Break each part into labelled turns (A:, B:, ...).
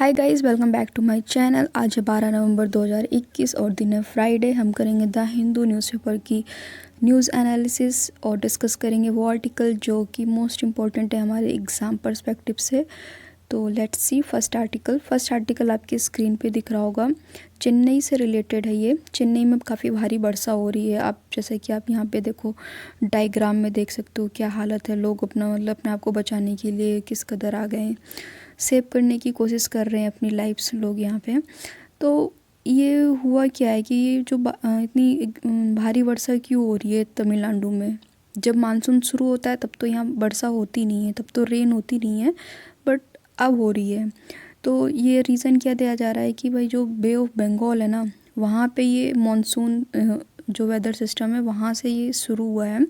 A: Hi guys, welcome back to my channel. आज है 12 नवंबर 2021 और दिन है फ्राइडे। हम करेंगे द हिंदू न्यूज़पेपर की न्यूज़ एनालिसिस और डिस्कस करेंगे वो आर्टिकल जो कि मोस्ट इम्पॉर्टेंट है हमारे एग्ज़ाम पर्सपेक्टिव से। तो लेट्स सी फर्स्ट आर्टिकल आपकी स्क्रीन पे दिख रहा होगा। चेन्नई से रिलेटेड है ये। चेन्नई में काफ़ी भारी वर्षा हो रही है। आप जैसे कि आप यहाँ पे देखो, डायग्राम में देख सकते हो क्या हालत है। लोग अपने आप को बचाने के लिए किस कदर आ गए हैं, सेव करने की कोशिश कर रहे हैं अपनी लाइफ्स लोग यहाँ पे। तो ये हुआ क्या है कि ये जो इतनी भारी वर्षा क्यों हो रही है तमिलनाडु में। जब मानसून शुरू होता है तब तो यहाँ वर्षा होती नहीं है, तब तो रेन होती नहीं है, बट अब हो रही है। तो ये रीज़न क्या दिया जा रहा है कि भाई जो बे ऑफ बंगाल है ना, वहाँ पे ये मानसून जो वेदर सिस्टम है वहाँ से ये शुरू हुआ है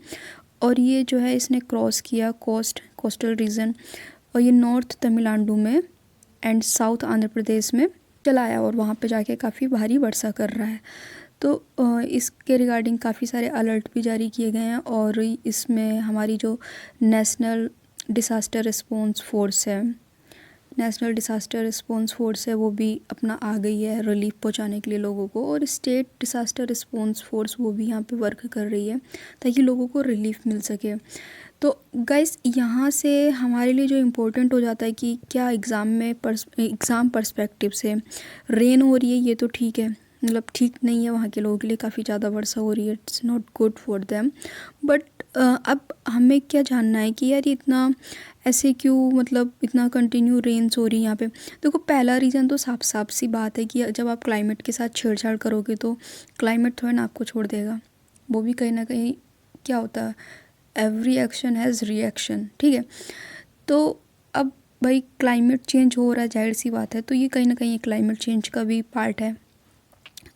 A: और ये जो है इसने क्रॉस किया कोस्टल रीजन, और ये नॉर्थ तमिलनाडु में एंड साउथ आंध्र प्रदेश में चला आया और वहाँ पे जाके काफ़ी भारी वर्षा कर रहा है। तो इसके रिगार्डिंग काफ़ी सारे अलर्ट भी जारी किए गए हैं और इसमें हमारी जो नेशनल डिसास्टर रिस्पॉन्स फोर्स है वो भी अपना आ गई है रिलीफ पहुंचाने के लिए लोगों को, और स्टेट डिसास्टर रिस्पॉन्स फोर्स वो भी यहाँ पे वर्क कर रही है ताकि लोगों को रिलीफ मिल सके। तो गाइस, यहाँ से हमारे लिए जो इम्पोर्टेंट हो जाता है कि क्या एग्ज़ाम पर्सपेक्टिव से रेन हो रही है, ये तो ठीक है, मतलब ठीक नहीं है वहाँ के लोगों के लिए, काफ़ी ज़्यादा वर्षा हो रही है, it's not good for them. But अब हमें क्या जानना है कि यार ये इतना ऐसे क्यों, मतलब इतना कंटिन्यू रेन्स हो रही है यहाँ पे। देखो, पहला रीज़न तो साफ साफ सी बात है कि जब आप क्लाइमेट के साथ छेड़छाड़ करोगे तो क्लाइमेट थोड़ा ना आपको छोड़ देगा। वो भी कहीं ना कहीं क्या होता है, एवरी एक्शन हैज़ रिएक्शन, ठीक है। तो अब भाई क्लाइमेट चेंज हो रहा है, जाहिर सी बात है, तो ये कहीं ना कहीं क्लाइमेट चेंज का भी पार्ट है।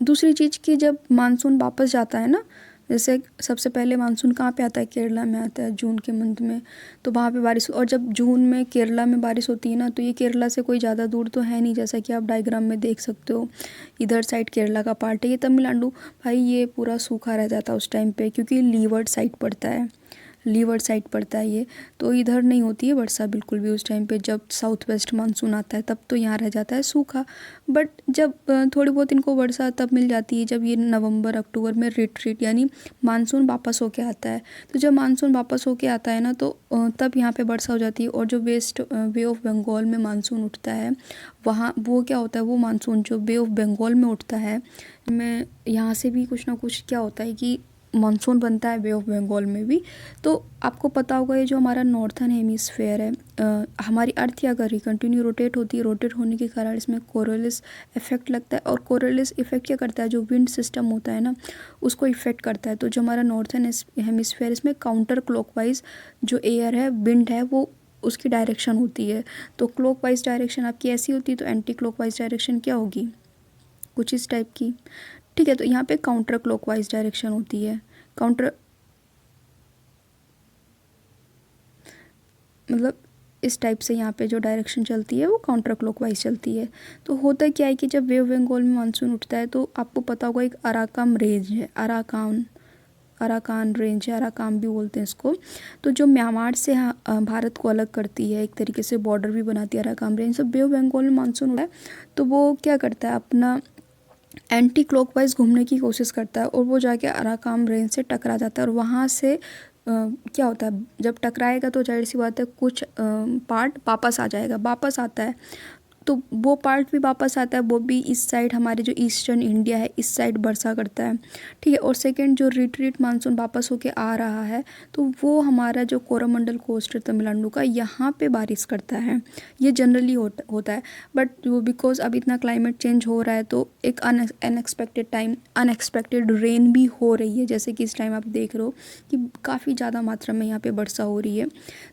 A: दूसरी चीज़ कि जब मानसून वापस जाता है ना, जैसे सबसे पहले मानसून कहाँ पे आता है, केरला में आता है जून के मंथ में। तो वहाँ पे बारिश, और जब जून में केरला में बारिश होती है ना, तो ये केरला से कोई ज़्यादा दूर तो है नहीं, जैसा कि आप डायग्राम में देख सकते हो। इधर साइड केरला का पार्ट है, ये तमिलनाडु। भाई ये पूरा सूखा रह जाता है उस टाइम पे, क्योंकि लीवर्ड साइड पड़ता है ये। तो इधर नहीं होती है वर्षा बिल्कुल भी उस टाइम पे, जब साउथ वेस्ट मानसून आता है तब तो यहाँ रह जाता है सूखा। बट जब थोड़ी बहुत इनको वर्षा तब मिल जाती है जब ये नवंबर अक्टूबर में रिट्रीट यानी मानसून वापस होके आता है। तो जब मानसून वापस होके आता है ना, तो तब यहाँ पे वर्षा हो जाती है। और जो वेस्ट बे ऑफ बंगाल में मानसून उठता है, वहाँ वो क्या होता है, वो मानसून जो बे ऑफ बंगाल में उठता है, में यहाँ से भी कुछ ना कुछ क्या होता है कि मानसून बनता है बे ऑफ बंगाल में भी। तो आपको पता होगा ये जो हमारा नॉर्थर्न हेमिस्फेयर है, हमारी अर्थ क्या कर रही, कंटिन्यू रोटेट होती है। रोटेट होने के कारण इसमें कोरलिस इफेक्ट लगता है, और कोरलिस इफेक्ट क्या करता है, जो विंड सिस्टम होता है ना, उसको इफेक्ट करता है। तो जो हमारा नॉर्थर्न हेमिस्फेयर, इसमें काउंटर क्लॉकवाइज जो एयर है, विंड है, वो उसकी डायरेक्शन होती है। तो क्लॉकवाइज डायरेक्शन आपकी ऐसी होती है, तो एंटी क्लॉकवाइज डायरेक्शन क्या होगी, कुछ इस टाइप की, ठीक है। तो यहाँ पे काउंटर क्लॉकवाइज डायरेक्शन होती है। काउंटर मतलब इस टाइप से यहाँ पे जो डायरेक्शन चलती है वो काउंटर क्लॉकवाइज चलती है। तो होता क्या है कि जब वेव बंगाल में मानसून उठता है, तो आपको पता होगा एक अराकाम रेंज है, अराकान रेंज है, अराकाम भी बोलते हैं इसको। तो जो म्यांमार से भारत को अलग करती है, एक तरीके से बॉर्डर भी बनाती है अराकाम रेंज। तो वेव बंगाल में मानसून उठता है तो वो क्या करता है, अपना एंटी क्लॉकवाइज घूमने की कोशिश करता है, और वो जाके अराकाम रेंज से टकरा जाता है। और वहाँ से क्या होता है, जब टकराएगा तो जाहिर सी बात है कुछ पार्ट वापस आ जाएगा, वापस आता है। तो वो पार्ट भी वापस आता है, वो भी इस साइड, हमारे जो ईस्टर्न इंडिया है इस साइड वर्षा करता है, ठीक है। और सेकंड, जो रिट्रीट मानसून वापस होके आ रहा है, तो वो हमारा जो कोरोमंडल कोस्ट है तमिलनाडु का, यहाँ पे बारिश करता है। ये जनरली होता है। बट वो बिकॉज अब इतना क्लाइमेट चेंज हो रहा है, तो एक अनएक्सपेक्टेड रेन भी हो रही है, जैसे कि इस टाइम आप देख रहे हो कि काफ़ी ज़्यादा मात्रा में यहाँ पे वर्षा हो रही है।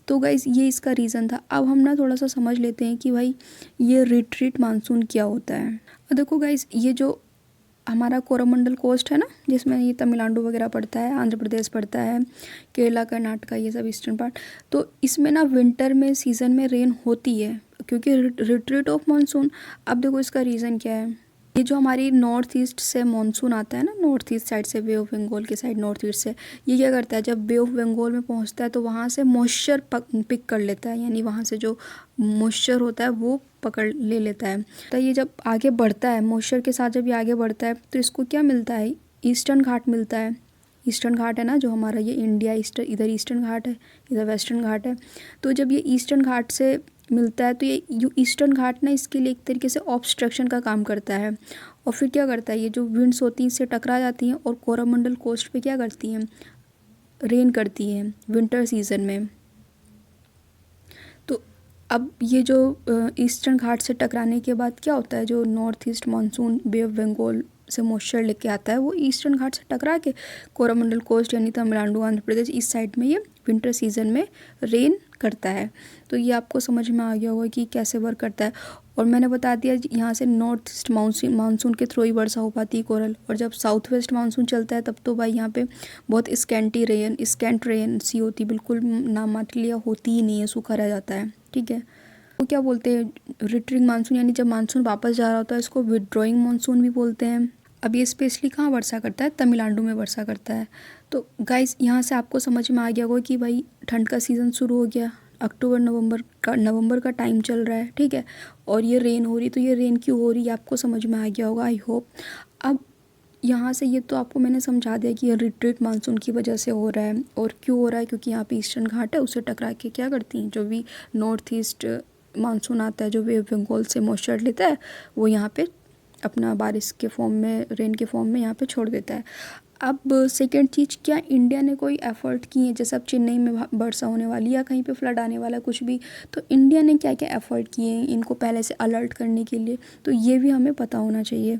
A: तो गाइज़, ये इसका रीज़न था। अब हम ना थोड़ा सा समझ लेते हैं कि भाई ये रिट्रीट मानसून क्या होता है। देखो गाइज़, ये जो हमारा कोरोमंडल कोस्ट है ना, जिसमें ये तमिलनाडु वगैरह पड़ता है, आंध्र प्रदेश पड़ता है, केरला, कर्नाटका, ये सब ईस्टर्न पार्ट। तो इसमें ना विंटर में सीज़न में रेन होती है, क्योंकि रिट्रीट ऑफ मानसून। अब देखो इसका रीज़न क्या है, ये जो हमारी नॉर्थ ईस्ट से मानसून आता है ना, नॉर्थ ईस्ट साइड से, बे ऑफ बंगाल के साइड नॉर्थ ईस्ट से, ये क्या करता है, जब बे ऑफ बंगाल में पहुंचता है तो वहाँ से मॉइस्चर पिक कर लेता है, यानी वहाँ से जो मॉइस्चर होता है वो पकड़ ले लेता है। तो ये जब आगे बढ़ता है, मॉइस्चर के साथ जब ये आगे बढ़ता है तो इसको क्या मिलता है, ईस्टर्न घाट मिलता है। ईस्टर्न घाट है ना जो हमारा, ये इंडिया इधर ईस्टर्न घाट है, इधर वेस्टर्न घाट है। तो जब ये ईस्टर्न घाट से मिलता है तो ये ईस्टर्न घाट ना इसके लिए एक तरीके से ऑब्स्ट्रक्शन का काम करता है। और फिर क्या करता है, ये जो विंड्स होती हैं इससे टकरा जाती हैं और कोरोमंडल कोस्ट पे क्या करती हैं, रेन करती हैं विंटर सीजन में। तो अब ये जो ईस्टर्न घाट से टकराने के बाद क्या होता है, जो north east monsoon bay of Bengal से मॉइस्चर लेके आता है वो ईस्टर्न घाट से टकरा के कोरोमंडल कोस्ट यानी तमिलनाडु, आंध्र प्रदेश इस साइड में ये विंटर सीजन में रेन करता है। तो ये आपको समझ में आ गया होगा कि कैसे वर्क करता है। और मैंने बता दिया यहाँ से नॉर्थ ईस्ट मानसून के थ्रू ही वर्षा हो पाती है कोरल, और जब साउथ वेस्ट मानसून चलता है तब तो भाई यहाँ पे बहुत स्कैंट रेन सी होती, बिल्कुल नाम मात्र लिया होती ही नहीं है, सूखा रह जाता है। ठीक है, वो क्या बोलते हैं, रिटरिंग मानसून यानी जब मानसून वापस जा रहा होता है इसको विड्रॉइंग मानसून भी बोलते हैं। अब ये स्पेशली कहाँ वर्षा करता है, तमिलनाडु में वर्षा करता है। तो गाइस यहाँ से आपको समझ में आ गया होगा कि भाई ठंड का सीज़न शुरू हो गया, अक्टूबर नवंबर का टाइम चल रहा है। ठीक है, और ये रेन हो रही, तो ये रेन क्यों हो रही है आपको समझ में आ गया होगा आई होप। अब यहाँ से ये तो आपको मैंने समझा दिया कि ये रिट्रीट मानसून की वजह से हो रहा है। और क्यों हो रहा है, क्योंकि यहाँ पे ईस्टर्न घाट है, उससे टकरा के क्या करती हैं, जो भी नॉर्थ ईस्ट मानसून आता है जो वे बंगाल से मॉइस्चर लेता है वो यहाँ पे अपना बारिश के फॉर्म में, रेन के फॉर्म में यहाँ पे छोड़ देता है। अब सेकेंड चीज़, क्या इंडिया ने कोई एफ़र्ट किए हैं, जैसे अब चेन्नई में वर्षा होने वाली या कहीं पे फ्लड आने वाला कुछ भी, तो इंडिया ने क्या क्या एफ़र्ट किए हैं इनको पहले से अलर्ट करने के लिए, तो ये भी हमें पता होना चाहिए।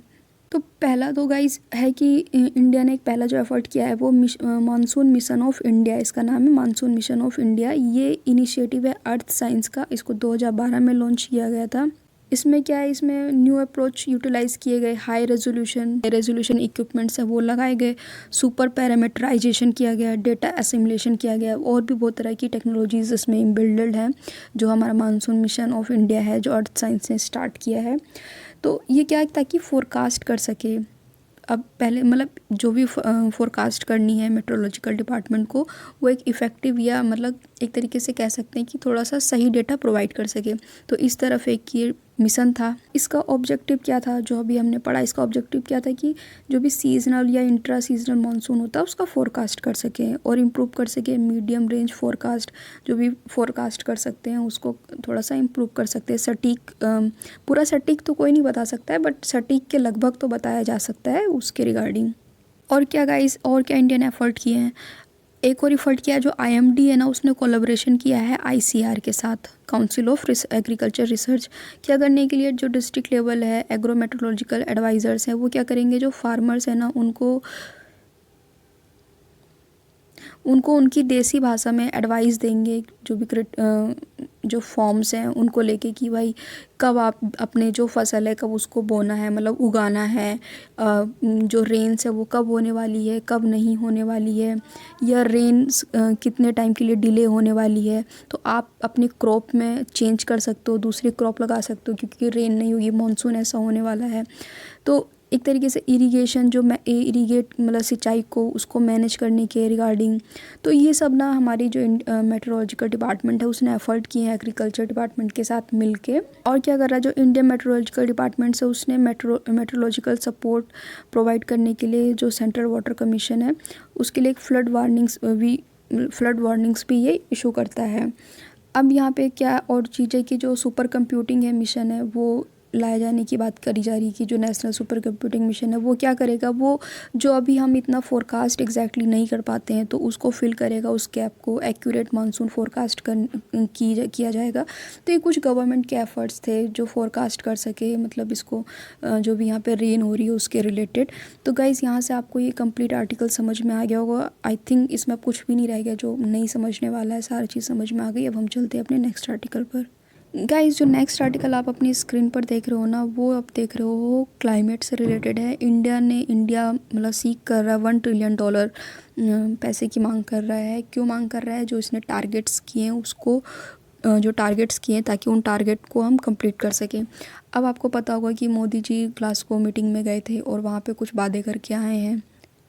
A: तो पहला तो गाइस है कि इंडिया ने एक पहला जो एफ़र्ट किया है वो मानसून मिशन ऑफ इंडिया, इसका नाम है मानसून मिशन ऑफ इंडिया। ये इनिशिएटिव है अर्थ साइंस का, इसको 2012 में लॉन्च किया गया था। इसमें क्या है, इसमें न्यू अप्रोच यूटिलाइज़ किए गए, हाई रेजोल्यूशन इक्विपमेंट्स है वो लगाए गए, सुपर पैरामीटराइजेशन किया गया, डेटा असिमुलेशन किया गया, और भी बहुत तरह की टेक्नोलॉजीज़ इसमें इम्बिल्डेड हैं जो हमारा मानसून मिशन ऑफ इंडिया है जो अर्थ साइंस ने स्टार्ट किया है। तो ये क्या है, ताकि फोरकास्ट कर सके। अब पहले मतलब जो भी फोरकास्ट करनी है मेट्रोलॉजिकल डिपार्टमेंट को, वो एक इफ़ेक्टिव या मतलब एक तरीके से कह सकते हैं कि थोड़ा सा सही डेटा प्रोवाइड कर सके। तो इस तरफ एक ये मिशन था। इसका ऑब्जेक्टिव क्या था, जो अभी हमने पढ़ा, इसका ऑब्जेक्टिव क्या था कि जो भी सीजनल या इंट्रा सीजनल मानसून होता है उसका फोरकास्ट कर सकें और इम्प्रूव कर सकें। मीडियम रेंज फोरकास्ट जो भी फोरकास्ट कर सकते हैं उसको थोड़ा सा इम्प्रूव कर सकते हैं। सटीक, पूरा सटीक तो कोई नहीं बता सकता है, बट सटीक के लगभग तो बताया जा सकता है उसके रिगार्डिंग। और क्या गाइस, और क्या इंडिया ने एफर्ट किए हैं, एक और एफर्ट किया जो आईएमडी है ना, उसने कोलैबोरेशन किया है आईसीआर के साथ, काउंसिल ऑफ एग्रीकल्चर रिसर्च। क्या करने के लिए, जो डिस्ट्रिक्ट लेवल है एग्रोमेट्रोलॉजिकल एडवाइज़र्स हैं वो क्या करेंगे, जो फार्मर्स हैं ना उनको उनकी देसी भाषा में एडवाइस देंगे, जो भी जो फॉर्म्स हैं उनको लेके कि भाई कब आप अपने जो फसल है कब उसको बोना है, मतलब उगाना है, जो रेन्स है वो कब होने वाली है कब नहीं होने वाली है, या रेन्स कितने टाइम के लिए डिले होने वाली है। तो आप अपने क्रॉप में चेंज कर सकते हो, दूसरी क्रॉप लगा सकते हो, क्योंकि रेन नहीं होगी, मानसून ऐसा होने वाला है। तो एक तरीके से इरिगेशन जो मतलब सिंचाई को उसको मैनेज करने के रिगार्डिंग। तो ये सब ना हमारी जो मेट्रोलॉजिकल डिपार्टमेंट है उसने एफर्ट किए हैं एग्रीकल्चर डिपार्टमेंट के साथ मिलके। और क्या कर रहा है, जो इंडियन मेट्रोलॉजिकल डिपार्टमेंट है उसने मेट्रोलॉजिकल सपोर्ट प्रोवाइड करने के लिए जो सेंट्रल वाटर कमीशन है उसके लिए एक फ्लड वार्निंग्स भी ये इशू करता है। अब यहाँ पे क्या और चीज़ें कि जो सुपर कंप्यूटिंग है मिशन है वो लाए जाने की बात करी जा रही है कि जो नेशनल सुपर कंप्यूटिंग मिशन है वो क्या करेगा, वो जो अभी हम इतना फोरकास्ट एग्जैक्टली नहीं कर पाते हैं तो उसको फिल करेगा, उस गैप को एक्यूरेट मानसून फोरकास्ट किया जाएगा। तो ये कुछ गवर्नमेंट के एफर्ट्स थे जो फोरकास्ट कर सके, मतलब इसको जो भी यहाँ पे रेन हो रही है उसके रिलेटेड। तो गाइज़ यहाँ से आपको ये कंप्लीट आर्टिकल समझ में आ गया होगा। आई थिंक इसमें अब कुछ भी नहीं रह गया जो नहीं समझने वाला है, सारी चीज़ समझ में आ गई। अब हम चलते हैं अपने नेक्स्ट आर्टिकल पर। गाइस जो नेक्स्ट आर्टिकल आप अपनी स्क्रीन पर देख रहे हो ना, वो आप देख रहे हो क्लाइमेट से रिलेटेड है। इंडिया मतलब सीख कर रहा है $1 ट्रिलियन पैसे की मांग कर रहा है। क्यों मांग कर रहा है, जो इसने टारगेट्स किए हैं उसको जो टारगेट्स किए हैं ताकि उन टारगेट को हम कंप्लीट कर सकें। अब आपको पता होगा कि मोदी जी ग्लासगो मीटिंग में गए थे और वहाँ पे कुछ वादे करके आए हैं।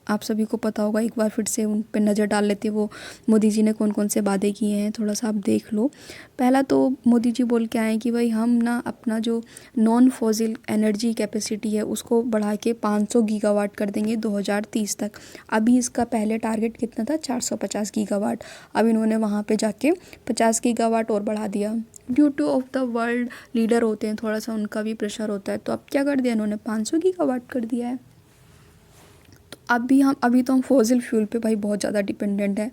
A: आप सभी को पता होगा, एक बार फिर से उन पे नज़र डाल लेते हैं वो मोदी जी ने कौन कौन से वादे किए हैं, थोड़ा सा आप देख लो। पहला तो मोदी जी बोल के आए हैं कि भाई हम ना अपना जो नॉन फॉसिल एनर्जी कैपेसिटी है उसको बढ़ा के 500 गीगावाट कर देंगे 2030 तक। अभी इसका पहले टारगेट कितना था, 450 गीगावाट। अब इन्होंने वहाँ पे जाके 50 गीगावाट और बढ़ा दिया। Due two of the world leader होते हैं, थोड़ा सा उनका भी प्रेशर होता है, तो अब क्या कर दिया इन्होंने, 500 गीगावाट कर दिया है। अभी तो हम फॉसिल फ्यूल पे भाई बहुत ज़्यादा डिपेंडेंट है।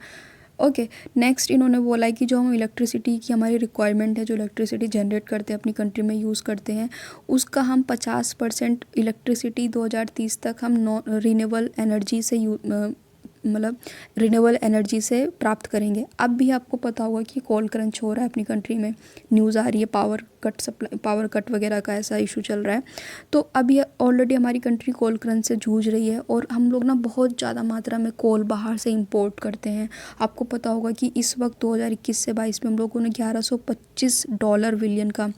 A: ओके, नेक्स्ट इन्होंने बोला है कि जो हम इलेक्ट्रिसिटी की हमारी रिक्वायरमेंट है, जो इलेक्ट्रिसिटी जनरेट करते हैं अपनी कंट्री में यूज़ करते हैं, उसका हम 50% इलेक्ट्रिसिटी 2030 तक हम रिन्यूएबल एनर्जी से मतलब रिन्यूएबल एनर्जी से प्राप्त करेंगे। अब भी आपको पता होगा कि कोल क्रंच हो रहा है अपनी कंट्री में, न्यूज़ आ रही है पावर कट वगैरह का ऐसा इशू चल रहा है। तो अभी ऑलरेडी हमारी कंट्री कोल क्रंच से जूझ रही है और हम लोग ना बहुत ज़्यादा मात्रा में कोल बाहर से इंपोर्ट करते हैं। आपको पता होगा कि इस वक्त 2021 से 22 में हम लोगों ने $1125 बिलियन का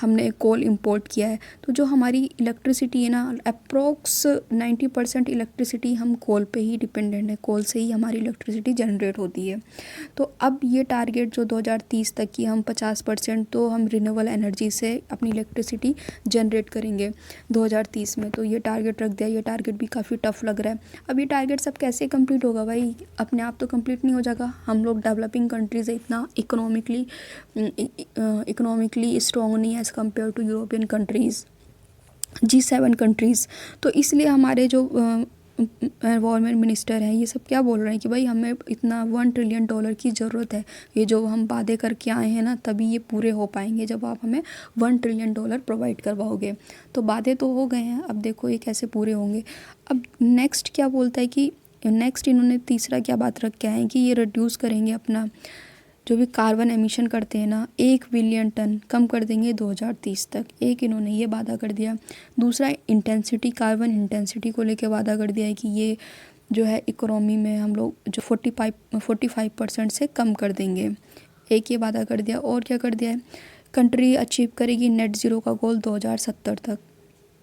A: हमने कोल इंपोर्ट किया है। तो जो हमारी इलेक्ट्रिसिटी है ना, अप्रोक्स 90% इलेक्ट्रिसिटी हम कोल पे ही डिपेंडेंट है, कोल से ही हमारी इलेक्ट्रिसिटी जनरेट होती है। तो अब ये टारगेट जो 2030 तक की हम 50% तो हम रिन्यूएबल एनर्जी से अपनी इलेक्ट्रिसिटी जनरेट करेंगे 2030 में, तो ये टारगेट रख दिया। ये टारगेट भी काफ़ी टफ लग रहा है। अब ये टारगेट सब कैसे कंप्लीट होगा भाई, अपने आप तो कंप्लीट नहीं हो जाएगा। हम लोग डेवलपिंग कंट्रीज़ है, इतना इकोनॉमिकली स्ट्रॉन्ग नहीं है as compare to European countries, G7 countries. तो इसलिए हमारे जो एनवायरनमेंट मिनिस्टर हैं ये सब क्या बोल रहे हैं कि भाई हमें इतना $1 ट्रिलियन की ज़रूरत है। ये जो हम वादे करके आए हैं ना, तभी ये पूरे हो पाएंगे जब आप हमें $1 ट्रिलियन प्रोवाइड करवाओगे। तो वादे तो हो गए हैं, अब देखो ये कैसे पूरे होंगे। अब नेक्स्ट क्या बोलता है कि नेक्स्ट इन्होंने तीसरा क्या बात रख के आए हैं कि ये रिड्यूस करेंगे अपना जो भी कार्बन एमिशन करते हैं ना, 1 बिलियन टन कम कर देंगे 2030 तक। एक इन्होंने ये वादा कर दिया। दूसरा कार्बन इंटेंसिटी को लेके वादा कर दिया है कि ये जो है इकोनॉमी में हम लोग जो 45% से कम कर देंगे। एक ये वादा कर दिया। और क्या कर दिया है, कंट्री अचीव करेगी नेट ज़ीरो का गोल 2070 तक।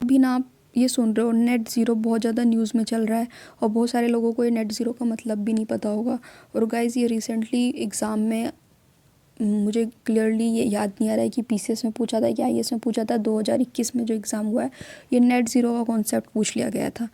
A: अभी ना आप ये सुन रहे हो नेट ज़ीरो बहुत ज़्यादा न्यूज़ में चल रहा है और बहुत सारे लोगों को ये नेट ज़ीरो का मतलब भी नहीं पता होगा। और गाइज़ ये रिसेंटली एग्ज़ाम में मुझे क्लियरली ये याद नहीं आ रहा है कि पीसीएस में पूछा था कि आईएएस में पूछा था, 2021 में जो एग्ज़ाम हुआ है ये नेट ज़ीरो का कॉन्सेप्ट पूछ लिया गया था।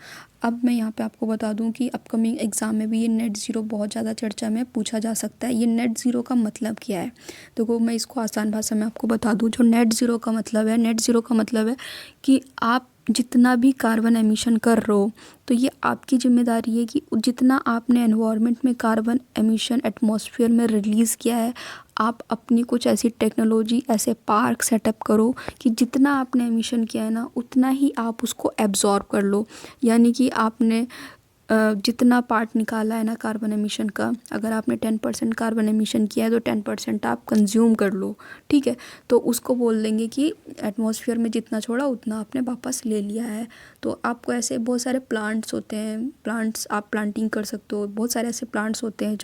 A: अब मैं यहाँ पे आपको बता दूँ कि अपकमिंग एग्ज़ाम में भी ये नेट ज़ीरो बहुत ज़्यादा चर्चा में पूछा जा सकता है। ये नेट ज़ीरो का मतलब क्या है, देखो मैं इसको आसान भाषा में आपको बता दूँ। जो नेट ज़ीरो का मतलब है, नेट ज़ीरो का मतलब है कि आप जितना भी कार्बन एमिशन कर रहे हो तो ये आपकी ज़िम्मेदारी है कि जितना आपने एनवायरनमेंट में कार्बन एमिशन एटमॉस्फेयर में रिलीज़ किया है, आप अपनी कुछ ऐसी टेक्नोलॉजी, ऐसे पार्क सेटअप करो कि जितना आपने एमिशन किया है ना उतना ही आप उसको एब्जॉर्ब कर लो। यानी कि आपने जितना पार्ट निकाला है ना कार्बन एमिशन का, अगर आपने 10% कार्बन एमिशन किया है तो 10% आप कंज्यूम कर लो, ठीक है। तो उसको बोल देंगे कि एटमॉस्फेयर में जितना छोड़ा उतना आपने वापस ले लिया है। तो आपको ऐसे बहुत सारे प्लांट्स होते हैं, प्लांट्स आप प्लांटिंग कर सकते हो। बहुत सारे ऐसे प्लांट्स होते हैं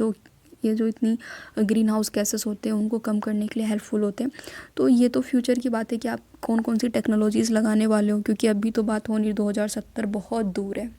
A: जो इतनी ग्रीन हाउस गैसेस होते हैं उनको कम करने के लिए हेल्पफुल होते हैं। तो ये तो फ्यूचर की बात है कि आप कौन कौन सी टेक्नोलॉजीज़ लगाने वाले हो, क्योंकि अभी तो बात हो नहीं, 2070 बहुत दूर है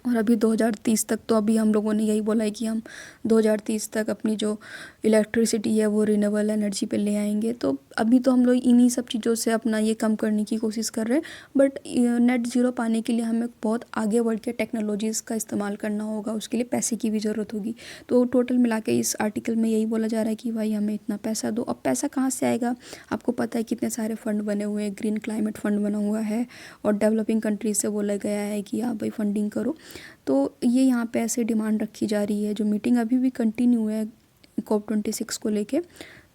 A: और अभी 2030 तक तो अभी हम लोगों ने यही बोला है कि हम 2030 तक अपनी जो इलेक्ट्रिसिटी है वो रिन्यूएबल एनर्जी पे ले आएंगे। तो अभी तो हम लोग इन्हीं सब चीज़ों से अपना ये कम करने की कोशिश कर रहे हैं। बट नेट ज़ीरो पाने के लिए हमें बहुत आगे बढ़ के टेक्नोलॉजीज़ का इस्तेमाल करना होगा, उसके लिए पैसे की भी ज़रूरत होगी। तो टोटल मिला के इस आर्टिकल में यही बोला जा रहा है कि भाई हमें इतना पैसा दो। अब पैसा कहाँ से आएगा, आपको पता है कितने सारे फ़ंड बने हुए हैं, ग्रीन क्लाइमेट फ़ंड बना हुआ है और डेवलपिंग कंट्रीज से बोला गया है कि आप भाई फंडिंग करो। तो ये यहाँ पे ऐसे डिमांड रखी जा रही है। जो मीटिंग अभी भी कंटिन्यू है COP26 को लेके,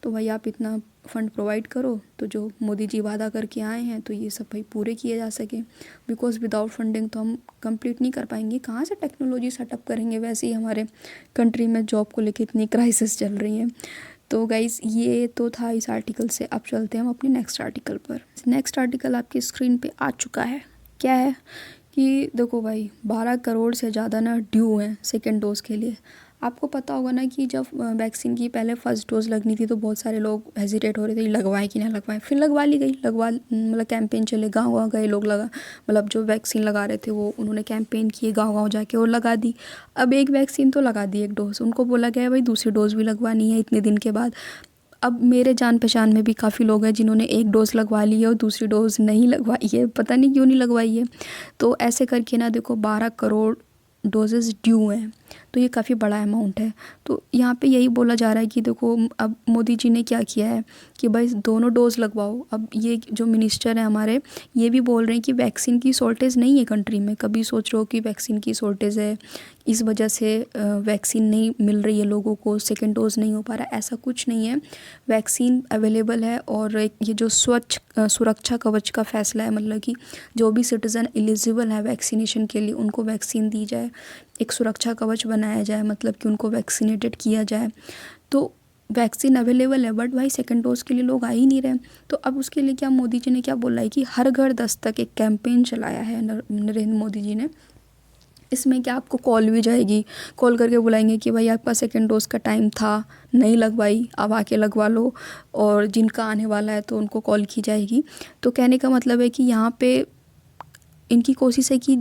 A: तो भाई आप इतना फ़ंड प्रोवाइड करो तो जो मोदी जी वादा करके आए हैं तो ये सब भाई पूरे किए जा सके। बिकॉज विदाउट फंडिंग तो हम कंप्लीट नहीं कर पाएंगे, कहाँ से टेक्नोलॉजी सेटअप करेंगे। वैसे ही हमारे कंट्री में जॉब को लेके इतनी क्राइसिस चल रही है। तो गाइज़ ये तो था इस आर्टिकल से। अब चलते हैं हम अपने नेक्स्ट आर्टिकल पर। नेक्स्ट आर्टिकल आपकी स्क्रीन पे आ चुका है। क्या है कि देखो भाई 12 करोड़ से ज़्यादा ना ड्यू हैं सेकेंड डोज के लिए। आपको पता होगा ना कि जब वैक्सीन की पहले फ़र्स्ट डोज़ लगनी थी तो बहुत सारे लोग हेजिटेट हो रहे थे लगवाएं कि ना लगवाएं, फिर लगवा ली गई, मतलब कैंपेन चले, गाँव-गाँव गए लोग, लगा मतलब जो वैक्सीन लगा रहे थे वो उन्होंने कैंपेन किए गाँव-गाँव जाके और लगा दी। अब एक वैक्सीन तो लगा दी, एक डोज़, उनको बोला गया है भाई दूसरी डोज़ भी लगवानी है इतने दिन के बाद। अब मेरे जान पहचान में भी काफ़ी लोग हैं जिन्होंने एक डोज़ लगवा ली है और दूसरी डोज़ नहीं लगवाई है, पता नहीं क्यों नहीं लगवाई है। तो ऐसे करके ना देखो 12 करोड़ डोजेज़ ड्यू हैं, तो ये काफ़ी बड़ा अमाउंट है। तो यहाँ पे यही बोला जा रहा है कि देखो अब मोदी जी ने क्या किया है कि भाई दोनों डोज़ लगवाओ। अब ये जो मिनिस्टर हैं हमारे, ये भी बोल रहे हैं कि वैक्सीन की शॉर्टेज नहीं है कंट्री में। कभी सोच रहे हो कि वैक्सीन की शॉर्टेज है, इस वजह से वैक्सीन नहीं मिल रही है लोगों को, सेकेंड डोज़ नहीं हो पा रहा है, ऐसा कुछ नहीं है। वैक्सीन अवेलेबल है और एक ये जो स्वच्छ सुरक्षा कवच का फैसला है, मतलब कि जो भी सिटीज़न एलिजिबल है वैक्सीनेशन के लिए उनको वैक्सीन दी जाए, एक सुरक्षा कवच बनाया जाए, मतलब कि उनको वैक्सीनेटेड किया जाए। तो वैक्सीन अवेलेबल है बट भाई सेकंड डोज़ के लिए लोग आ ही नहीं रहे। तो अब उसके लिए क्या मोदी जी ने क्या बोला है कि हर घर दस्तक एक कैंपेन चलाया है नरेंद्र मोदी जी ने। इसमें क्या आपको कॉल भी जाएगी, कॉल करके बुलाएंगे कि भाई आपका सेकंड डोज़ का टाइम था, नहीं लगवाई, अब आके लगवा लो। और जिनका आने वाला है तो उनको कॉल की जाएगी। तो कहने का मतलब है कि यहाँ पे इनकी कोशिश है कि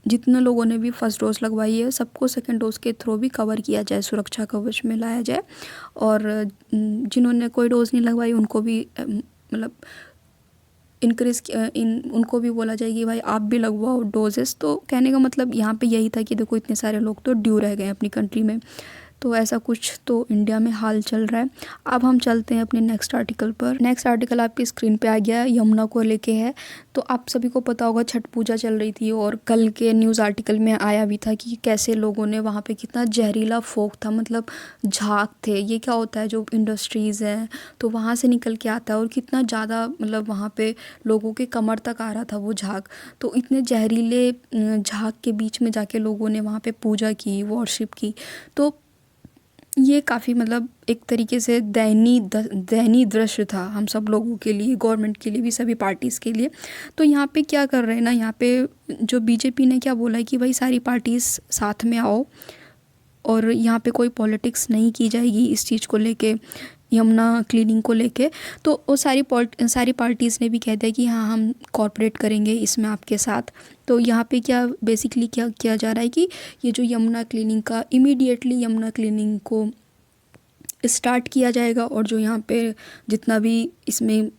A: जितने लोगों ने भी फर्स्ट डोज़ लगवाई है सबको सेकंड डोज़ के थ्रू भी कवर किया जाए, सुरक्षा कवच में लाया जाए। और जिन्होंने कोई डोज़ नहीं लगवाई उनको भी मतलब उनको भी बोला जाए कि भाई आप भी लगवाओ डोजेस। तो कहने का मतलब यहाँ पे यही था कि देखो इतने सारे लोग तो ड्यू रह गए अपनी कंट्री में। तो ऐसा कुछ तो इंडिया में हाल चल रहा है। अब हम चलते हैं अपने नेक्स्ट आर्टिकल पर। नेक्स्ट आर्टिकल आपकी स्क्रीन पे आ गया है, यमुना को लेके है। तो आप सभी को पता होगा छठ पूजा चल रही थी और कल के न्यूज़ आर्टिकल में आया भी था कि कैसे लोगों ने वहाँ पे कितना जहरीला फोक था, मतलब झाग थे। ये क्या होता है, जो इंडस्ट्रीज़ हैं तो वहाँ से निकल के आता है और कितना ज़्यादा मतलब वहाँ पे लोगों के कमर तक आ रहा था वो झाग। तो इतने जहरीले झाग के बीच में जाके लोगों ने वहाँ पे पूजा की, वर्शिप की। तो ये काफ़ी मतलब एक तरीके से दयनीय दृश्य था हम सब लोगों के लिए, गवर्नमेंट के लिए भी, सभी पार्टीज़ के लिए। तो यहाँ पे क्या कर रहे हैं ना, यहाँ पे जो बीजेपी ने क्या बोला है कि भाई सारी पार्टीज़ साथ में आओ और यहाँ पे कोई पॉलिटिक्स नहीं की जाएगी इस चीज़ को लेके, यमुना क्लीनिंग को लेके। तो वो सारी पार्टीज़ ने भी कह दिया कि हाँ हम कॉर्पोरेट करेंगे इसमें आपके साथ। तो यहाँ पे क्या बेसिकली क्या किया जा रहा है कि ये जो यमुना क्लीनिंग का इमीडिएटली यमुना क्लीनिंग को स्टार्ट किया जाएगा और जो यहाँ पे जितना भी इसमें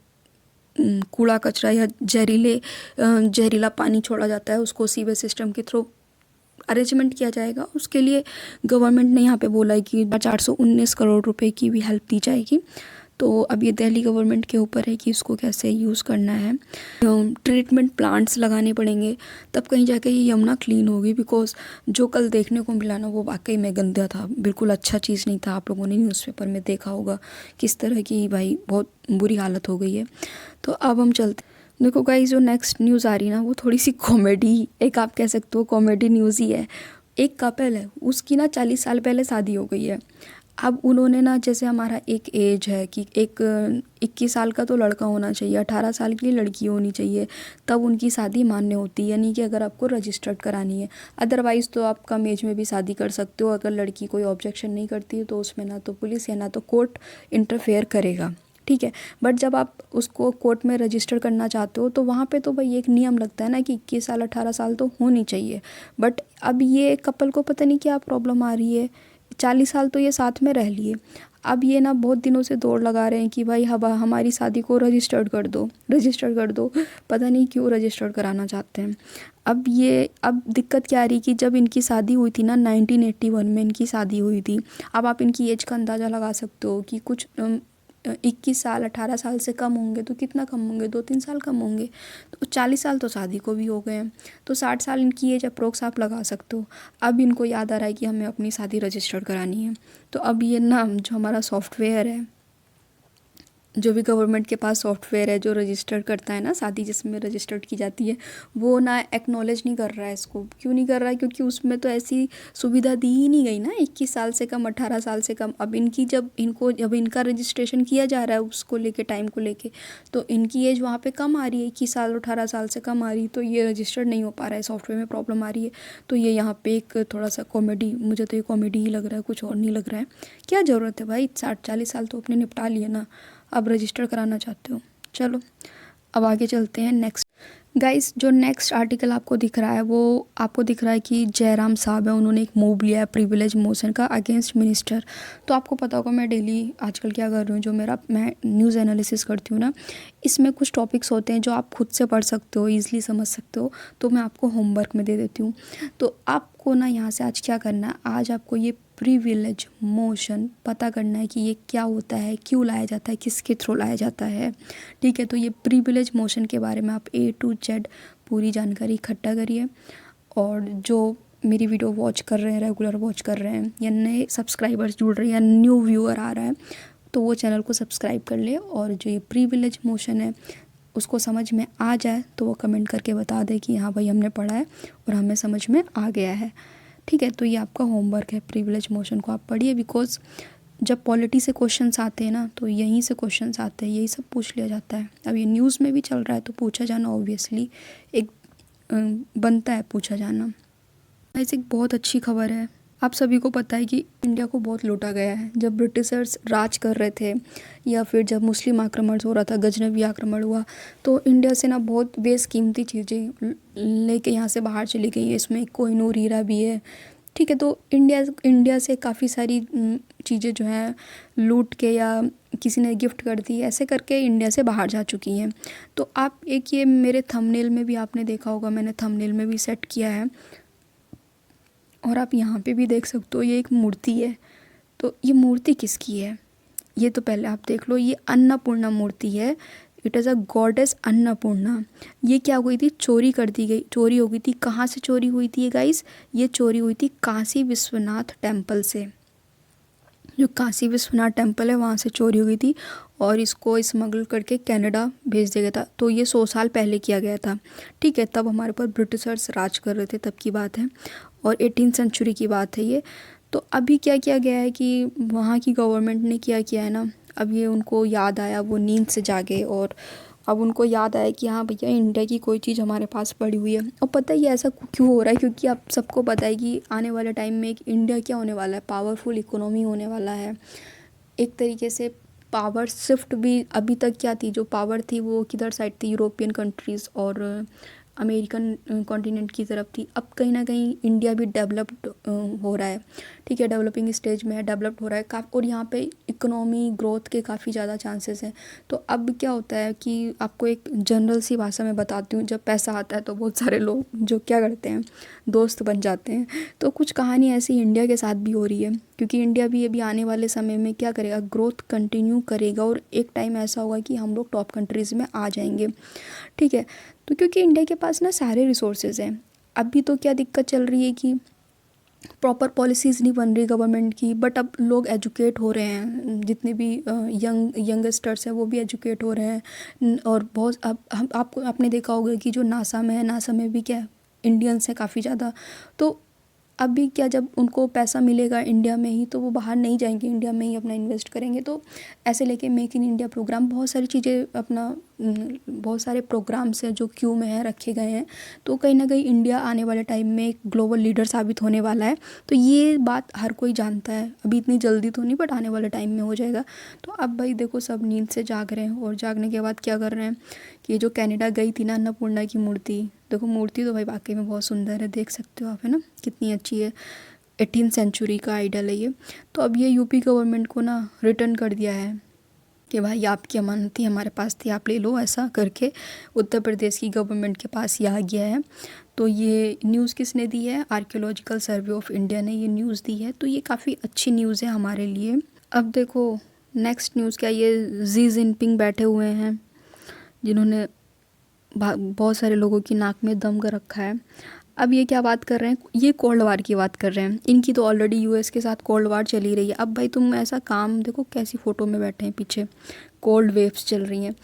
A: कूड़ा कचरा या जहरीला पानी छोड़ा जाता है उसको सीवेज सिस्टम के थ्रू अरेंजमेंट किया जाएगा। उसके लिए गवर्नमेंट ने यहाँ पे बोला है कि 419 करोड़ रुपए की भी हेल्प दी जाएगी। तो अब ये दिल्ली गवर्नमेंट के ऊपर है कि इसको कैसे यूज़ करना है। ट्रीटमेंट प्लांट्स लगाने पड़ेंगे तब कहीं जाके ये यमुना क्लीन होगी। बिकॉज जो कल देखने को मिला ना वो वाकई में गंदा था, बिल्कुल अच्छा चीज़ नहीं था। आप लोगों ने न्यूज़पेपर में देखा होगा किस तरह की भाई बहुत बुरी हालत हो गई है। तो अब हम चलते, देखो गाइस जो नेक्स्ट न्यूज़ आ रही है ना वो थोड़ी सी कॉमेडी, एक आप कह सकते हो कॉमेडी न्यूज़ ही है। एक कपल है, उसकी ना 40 साल पहले शादी हो गई है। अब उन्होंने ना, जैसे हमारा एक एज है कि एक 21 साल का तो लड़का होना चाहिए, 18 साल की लड़की होनी चाहिए, तब उनकी शादी मान्य होती है। यानी कि अगर आपको रजिस्टर्ड करानी है, अदरवाइज़ तो आप कम एज में भी शादी कर सकते हो। अगर लड़की कोई ऑब्जेक्शन नहीं करती है तो उसमें ना तो पुलिस या ना तो कोर्ट इंटरफेयर करेगा, ठीक है। बट जब आप उसको कोर्ट में रजिस्टर करना चाहते हो तो वहाँ पे तो भाई एक नियम लगता है ना कि 21 साल 18 साल तो होनी चाहिए। बट अब ये कपल को पता नहीं क्या प्रॉब्लम आ रही है, 40 साल तो ये साथ में रह लिए, अब ये ना बहुत दिनों से दौड़ लगा रहे हैं कि भाई हमारी शादी को रजिस्टर्ड कर दो, रजिस्टर्ड कर दो। पता नहीं क्यों रजिस्टर्ड कराना चाहते हैं। अब दिक्कत क्या आ रही कि जब इनकी शादी हुई थी ना 1981 में इनकी शादी हुई थी। अब आप इनकी एज का अंदाज़ा लगा सकते हो कि कुछ 21 साल 18 साल से कम होंगे तो कितना कम होंगे, 2-3 साल कम होंगे। तो 40 साल तो शादी को भी हो गए हैं, तो 60 साल इनकी एज अप्रोक्स आप लगा सकते हो। अब इनको याद आ रहा है कि हमें अपनी शादी रजिस्टर्ड करानी है। तो अब ये ना जो हमारा सॉफ्टवेयर है जो भी गवर्नमेंट के पास सॉफ्टवेयर है जो रजिस्टर करता है ना, शादी जिसमें रजिस्टर्ड की जाती है, वो ना एक्नॉलेज नहीं कर रहा है इसको। क्यों नहीं कर रहा है? क्योंकि उसमें तो ऐसी सुविधा दी ही नहीं गई ना, 21 साल से कम, 18 साल से कम। अब जब इनका रजिस्ट्रेशन किया जा रहा है उसको लेके, टाइम को लेके, तो इनकी एज वहाँ पे कम आ रही है, 21 साल 18 साल से कम आ रही है, तो ये रजिस्टर्ड नहीं हो पा रहा है, सॉफ्टवेयर में प्रॉब्लम आ रही है। तो ये यहाँ पे एक थोड़ा सा कॉमेडी, मुझे तो ये कॉमेडी ही लग रहा है, कुछ और नहीं लग रहा है। क्या ज़रूरत है भाई, 60-40 साल तो अपने निपटा लिए ना, अब रजिस्टर कराना चाहते हो। चलो अब आगे चलते हैं नेक्स्ट। गाइस, जो नेक्स्ट आर्टिकल आपको दिख रहा है वो आपको दिख रहा है कि जयराम साहब है, उन्होंने एक मूव लिया है प्रिविलेज मोशन का अगेंस्ट मिनिस्टर। तो आपको पता होगा मैं डेली आजकल क्या कर रही हूँ, जो मैं न्यूज़ एनालिसिस करती हूँ ना, इसमें कुछ टॉपिक्स होते हैं जो आप खुद से पढ़ सकते हो, ईजिली समझ सकते हो, तो मैं आपको होमवर्क में दे देती हूँ। तो आपको ना यहाँ से आज क्या करना है, आज आपको ये प्रिविलेज मोशन पता करना है कि ये क्या होता है, क्यों लाया जाता है, किसके थ्रू लाया जाता है। ठीक है, तो ये प्रिविलेज मोशन के बारे में आप A to Z पूरी जानकारी इकट्ठा करिए। और जो मेरी वीडियो वॉच कर रहे हैं, रेगुलर वॉच कर रहे हैं, या नए सब्सक्राइबर्स जुड़ रहे हैं, या न्यू व्यूअर आ रहा है, तो वो चैनल को सब्सक्राइब कर ले। और जो ये प्रिविलेज मोशन है उसको समझ में आ जाए तो वो कमेंट करके बता दे कि हाँ भाई हमने पढ़ा है और हमें समझ में आ गया है। ठीक है, तो ये आपका होमवर्क है, प्रिविलेज मोशन को आप पढ़िए। बिकॉज जब पॉलिटी से क्वेश्चंस आते हैं ना, तो यहीं से क्वेश्चंस आते हैं, यही सब पूछ लिया जाता है। अब ये न्यूज़ में भी चल रहा है तो पूछा जाना ऑब्वियसली एक बनता है, पूछा जाना। ऐसे एक बहुत अच्छी खबर है, आप सभी को पता है कि इंडिया को बहुत लूटा गया है। जब ब्रिटिशर्स राज कर रहे थे, या फिर जब मुस्लिम आक्रमण हो रहा था, गजनवी आक्रमण हुआ, तो इंडिया से ना बहुत बेशकीमती चीज़ें लेके यहाँ से बाहर चली गई है। इसमें कोहिनूर हीरा भी है। ठीक है, तो इंडिया से काफ़ी सारी चीज़ें जो हैं लूट के, या किसी ने गिफ्ट कर दी, ऐसे करके इंडिया से बाहर जा चुकी हैं। तो आप एक, ये मेरे थंबनेल में भी आपने देखा होगा, मैंने थंबनेल में भी सेट किया है, और आप यहाँ पे भी देख सकते हो, ये एक मूर्ति है। तो ये मूर्ति किसकी है, ये तो पहले आप देख लो। ये अन्नपूर्णा मूर्ति है। It is a goddess Annapurna. ये क्या हुई थी, चोरी कर दी गई, चोरी हो गई थी। कहाँ से चोरी हुई थी ये गाइस? ये चोरी हुई थी काशी विश्वनाथ टेम्पल से। जो काशी विश्वनाथ टेम्पल है वहाँ से चोरी हो गई थी, और इसको स्मगल करके कनाडा भेज दिया गया था। तो ये 100 साल पहले किया गया था। ठीक है, तब हमारे ऊपर ब्रिटिशर्स राज कर रहे थे, तब की बात है, और 18th सेंचुरी की बात है ये। तो अभी क्या किया गया है कि वहाँ की गवर्नमेंट ने क्या किया है ना, अब ये उनको याद आया, वो नींद से जागे, और अब उनको याद आया कि हाँ भैया इंडिया की कोई चीज़ हमारे पास पड़ी हुई है। और पता है ये ऐसा क्यों हो रहा है? क्योंकि आप सबको पता है कि आने वाले टाइम में एक इंडिया क्या होने वाला है, पावरफुल इकोनॉमी होने वाला है। एक तरीके से पावर शिफ्ट भी, अभी तक क्या थी, जो पावर थी वो किधर साइड थी, यूरोपियन कंट्रीज़ और अमेरिकन कॉन्टिनेंट की तरफ थी। अब कहीं ना कहीं इंडिया भी डेवलप्ड हो रहा है। ठीक है, डेवलपिंग स्टेज में है, डेवलप्ड हो रहा है और यहाँ पे इकोनॉमी ग्रोथ के काफ़ी ज़्यादा चांसेस हैं। तो अब क्या होता है कि आपको एक जनरल सी भाषा में बताती हूँ, जब पैसा आता है तो बहुत सारे लोग जो क्या करते हैं, दोस्त बन जाते हैं। तो कुछ कहानी ऐसी इंडिया के साथ भी हो रही है, क्योंकि इंडिया भी अभी आने वाले समय में क्या करेगा, ग्रोथ कंटिन्यू करेगा, और एक टाइम ऐसा होगा कि हम लोग टॉप कंट्रीज़ में आ जाएंगे। ठीक है, तो क्योंकि इंडिया के पास ना सारे रिसोर्सेज हैं। अभी तो क्या दिक्कत चल रही है कि प्रॉपर पॉलिसीज़ नहीं बन रही गवर्नमेंट की, बट अब लोग एजुकेट हो रहे हैं, जितने भी यंगस्टर्स हैं वो भी एजुकेट हो रहे हैं। और बहुत अब हम आपने देखा होगा कि जो नासा में है, नासा में भी क्या इंडियंस हैं काफ़ी ज़्यादा। तो अभी क्या, जब उनको पैसा मिलेगा इंडिया में ही, तो वो बाहर नहीं जाएंगे, इंडिया में ही अपना इन्वेस्ट करेंगे। तो ऐसे लेके मेक इन इंडिया प्रोग्राम, बहुत सारी चीज़ें अपना बहुत सारे प्रोग्राम्स हैं जो क्यू में है, रखे गए हैं। तो कहीं ना कहीं इंडिया आने वाले टाइम में एक ग्लोबल लीडर साबित होने वाला है। तो ये बात हर कोई जानता है, अभी इतनी जल्दी तो नहीं, बट आने वाले टाइम में हो जाएगा। तो अब भाई देखो, सब नींद से जाग रहे हैं, और जागने के बाद क्या कर रहे हैं कि जो कनाडा गई थी ना अन्नपूर्णा की मूर्ति, देखो मूर्ति तो भाई वाकई में बहुत सुंदर है, देख सकते हो आप, है ना, कितनी अच्छी है। 18th सेंचुरी का आइडल है ये। तो अब ये यूपी गवर्नमेंट को ना रिटर्न कर दिया है कि भाई आपकी अमानत थी, हमारे पास थी, आप ले लो, ऐसा करके उत्तर प्रदेश की गवर्नमेंट के पास ये आ गया है। तो ये न्यूज़ किसने दी है? आर्कियोलॉजिकल सर्वे ऑफ इंडिया ने ये न्यूज़ दी है। तो ये काफ़ी अच्छी न्यूज़ है हमारे लिए। अब देखो नेक्स्ट न्यूज़ क्या, ये जी जिनपिंग बैठे हुए हैं, जिन्होंने बहुत सारे लोगों की नाक में दम कर रखा है। अब ये क्या बात कर रहे हैं, ये कोल्ड वार की बात कर रहे हैं। इनकी तो ऑलरेडी यूएस के साथ कोल्ड वार चली रही है। अब भाई तुम ऐसा काम देखो, कैसी फ़ोटो में बैठे हैं पीछे, कोल्ड वेव्स चल रही हैं।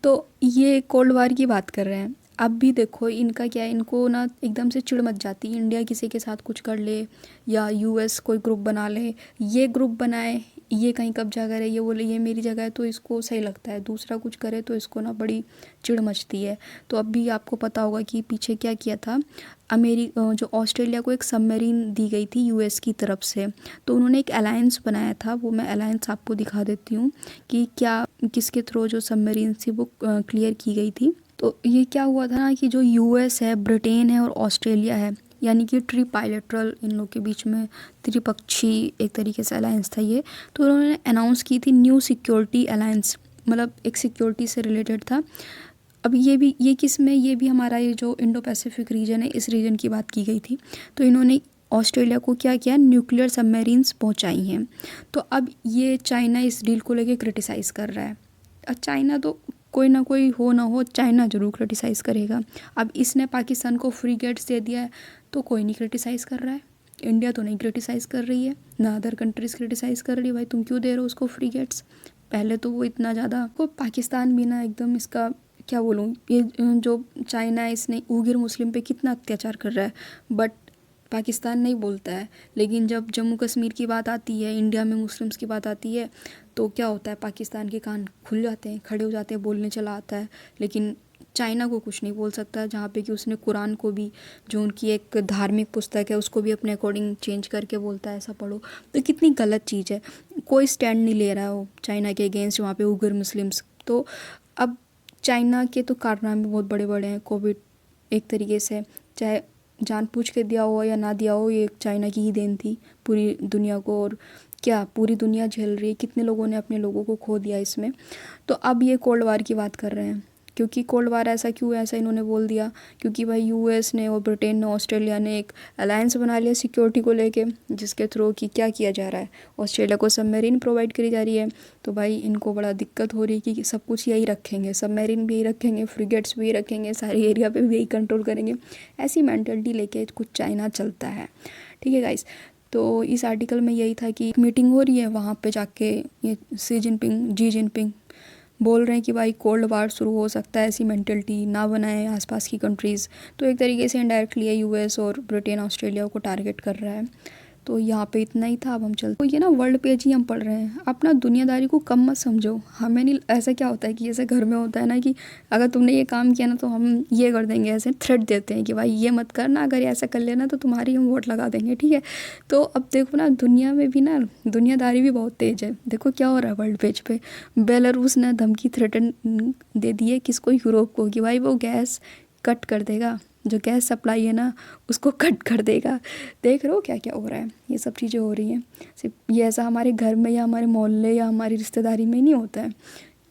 A: तो ये कोल्ड वार की बात कर रहे हैं। अब भी देखो इनका क्या है, इनको ना एकदम से चिढ़ मच जाती है, इंडिया किसी के साथ कुछ कर ले या यूएस कोई ग्रुप बना ले, ये ग्रुप बनाए, ये कहीं कब्जा करे, ये बोले ये मेरी जगह है, तो इसको सही लगता है। दूसरा कुछ करे तो इसको ना बड़ी चिढ़ मचती है। तो अब भी आपको पता होगा कि पीछे क्या किया था, जो ऑस्ट्रेलिया को एक सबमरीन दी गई थी यूएस की तरफ से, तो उन्होंने एक अलायंस बनाया था। वो मैं अलायंस आपको दिखा देती हूँ कि क्या किसके थ्रू जो सबमरीन थी वो क्लियर की गई थी। तो ये क्या हुआ था ना कि जो यूएस है, ब्रिटेन है और ऑस्ट्रेलिया है, यानी कि ट्रिपाइलेटरल इन लोग के बीच में त्रिपक्षी एक तरीके से अलायंस था ये। तो उन्होंने अनाउंस की थी न्यू सिक्योरिटी अलायंस, मतलब एक सिक्योरिटी से रिलेटेड था। अब ये किस में, ये भी हमारा ये जो इंडो पैसिफिक रीजन है, इस रीजन की बात की गई थी। तो इन्होंने ऑस्ट्रेलिया को क्या किया, न्यूक्लियर सबमरीन्स पहुंचाई हैं। तो अब ये चाइना इस डील को लेके क्रिटिसाइज़ कर रहा है। अब चाइना तो कोई ना कोई हो ना हो, चाइना ज़रूर क्रिटिसाइज़ करेगा। अब इसने पाकिस्तान को फ्री गेट्स दे दिया है तो कोई नहीं क्रिटिसाइज़ कर रहा है। इंडिया तो नहीं क्रिटिसाइज़ कर रही है, ना अदर कंट्रीज़ क्रिटिसाइज़ कर रही है, भाई तुम क्यों दे रहे हो उसको फ्री गेट्स। पहले तो वो इतना ज़्यादा को पाकिस्तान भी ना एकदम इसका क्या बोलूँ, ये जो चाइना है इसने उइगर मुस्लिम पे कितना अत्याचार कर रहा है, बट पाकिस्तान नहीं बोलता है। लेकिन जब जम्मू कश्मीर की बात आती है, इंडिया में मुस्लिम्स की बात आती है, तो क्या होता है, पाकिस्तान के कान खुल जाते हैं, खड़े हो जाते हैं, बोलने चला आता है। लेकिन चाइना को कुछ नहीं बोल सकता, जहाँ पे कि उसने कुरान को भी, जो उनकी एक धार्मिक पुस्तक है, उसको भी अपने अकॉर्डिंग चेंज करके बोलता है ऐसा पढ़ो। तो कितनी गलत चीज़ है, कोई स्टैंड नहीं ले रहा हो चाइना के अगेंस्ट वहाँ पे उइगर मुस्लिम्स। तो अब चाइना के तो कारनामे बहुत बड़े बड़े हैं। कोविड एक तरीके से, चाहे जानबूझ के दिया हो या ना दिया हो, ये चाइना की ही देन थी पूरी दुनिया को। और क्या पूरी दुनिया झेल रही है, कितने लोगों ने अपने लोगों को खो दिया इसमें। तो अब ये कोल्ड वार की बात कर रहे हैं। क्योंकि कोल्ड वार ऐसा क्यों है, ऐसा इन्होंने बोल दिया क्योंकि भाई यूएस ने और ब्रिटेन ने, ऑस्ट्रेलिया ने एक अलायंस बना लिया सिक्योरिटी को लेके, जिसके थ्रू कि क्या किया जा रहा है, ऑस्ट्रेलिया को सबमरीन प्रोवाइड करी जा रही है। तो भाई इनको बड़ा दिक्कत हो रही है कि सब कुछ यही रखेंगे, सबमरीन भी यही रखेंगे, फ्रिगेट्स भी यही रखेंगे, सारे एरिया पे भी यही कंट्रोल करेंगे। ऐसी मेंटलिटी लेके कुछ चाइना चलता है। ठीक है गाइस, तो इस आर्टिकल में यही था कि मीटिंग हो रही है, वहाँ पे जाके ये जी जिनपिंग बोल रहे हैं कि भाई कोल्ड वार शुरू हो सकता है, ऐसी मेंटलिटी ना बनाएं आसपास की कंट्रीज़। तो एक तरीके से इनडायरेक्टली यूएस और ब्रिटेन ऑस्ट्रेलिया को टारगेट कर रहा है। तो यहाँ पे इतना ही था। अब हम चलते, तो ये ना वर्ल्ड पेज ही हम पढ़ रहे हैं, अपना दुनियादारी को कम मत समझो। हमें नहीं, ऐसा क्या होता है कि जैसे घर में होता है ना कि अगर तुमने ये काम किया ना तो हम ये कर देंगे, ऐसे थ्रेट देते हैं कि भाई ये मत करना, अगर ऐसा कर लेना तो तुम्हारी हम वोट लगा देंगे। ठीक है, तो अब देखो ना दुनिया में भी ना दुनियादारी भी बहुत तेज़ है। देखो क्या हो रहा है वर्ल्ड पेज पे, बेलारूस ने धमकी थ्रेटन दे दी है किसको, यूरोप को, कि भाई वो गैस कट कर देगा, जो गैस सप्लाई है ना उसको कट कर देगा। देख रहे हो क्या क्या हो रहा है, ये सब चीज़ें हो रही हैं। सिर्फ ये ऐसा हमारे घर में या हमारे मोहल्ले या हमारी रिश्तेदारी में नहीं होता है,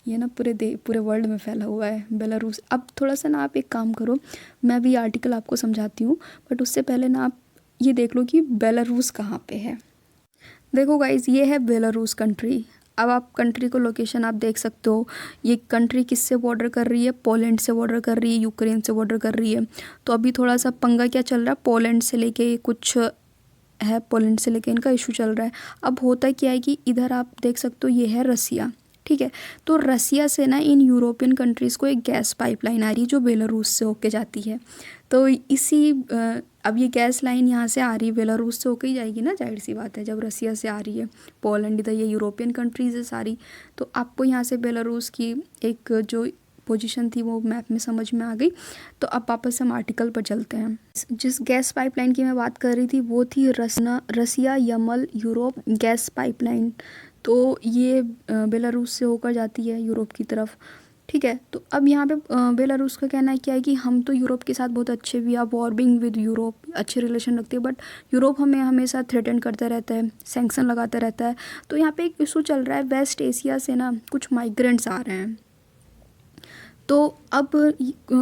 A: ये ना पूरे वर्ल्ड में फैला हुआ है बेलारूस। अब थोड़ा सा ना आप एक काम करो, मैं भी आर्टिकल आपको समझाती हूँ, बट उससे पहले ना आप ये देख लो कि बेलारूस कहाँ पे है। देखो गाइज, ये है बेलारूस कंट्री। अब आप कंट्री को लोकेशन आप देख सकते हो। ये कंट्री किससे बॉर्डर कर रही है, पोलैंड से बॉर्डर कर रही है, यूक्रेन से बॉर्डर कर रही है। तो अभी थोड़ा सा पंगा क्या चल रहा है, पोलैंड से लेके कुछ है, पोलैंड से लेके इनका इशू चल रहा है। अब होता क्या है कि इधर आप देख सकते हो ये है रसिया। ठीक है, तो रसिया से ना इन यूरोपियन कंट्रीज़ को एक गैस पाइपलाइन आ रही है जो बेलारूस से होके जाती है। तो अब ये गैस लाइन यहाँ से आ रही है, बेलारूस से होके ही जाएगी ना, जाहिर सी बात है, जब रसिया से आ रही है। पोलैंड इधर ये यूरोपियन कंट्रीज़ है सारी। तो आपको यहाँ से बेलारूस की एक जो पोजीशन थी वो मैप में समझ में आ गई। तो अब वापस हम आर्टिकल पर चलते हैं। जिस गैस पाइपलाइन की मैं बात कर रही थी वो थी रसिया यमल यूरोप गैस पाइपलाइन। तो ये बेलारूस से होकर जाती है यूरोप की तरफ। ठीक है, तो अब यहाँ पे बेलारूस का कहना है क्या है कि हम तो यूरोप के साथ बहुत अच्छे, वी आर वॉर्बिंग विद यूरोप, अच्छे रिलेशन रखते हैं, बट यूरोप हमें हमेशा थ्रेटन करता रहता है, सैंक्शन लगाता रहता है। तो यहाँ पे एक इशू चल रहा है, वेस्ट एशिया से ना कुछ माइग्रेंट्स आ रहे हैं। तो अब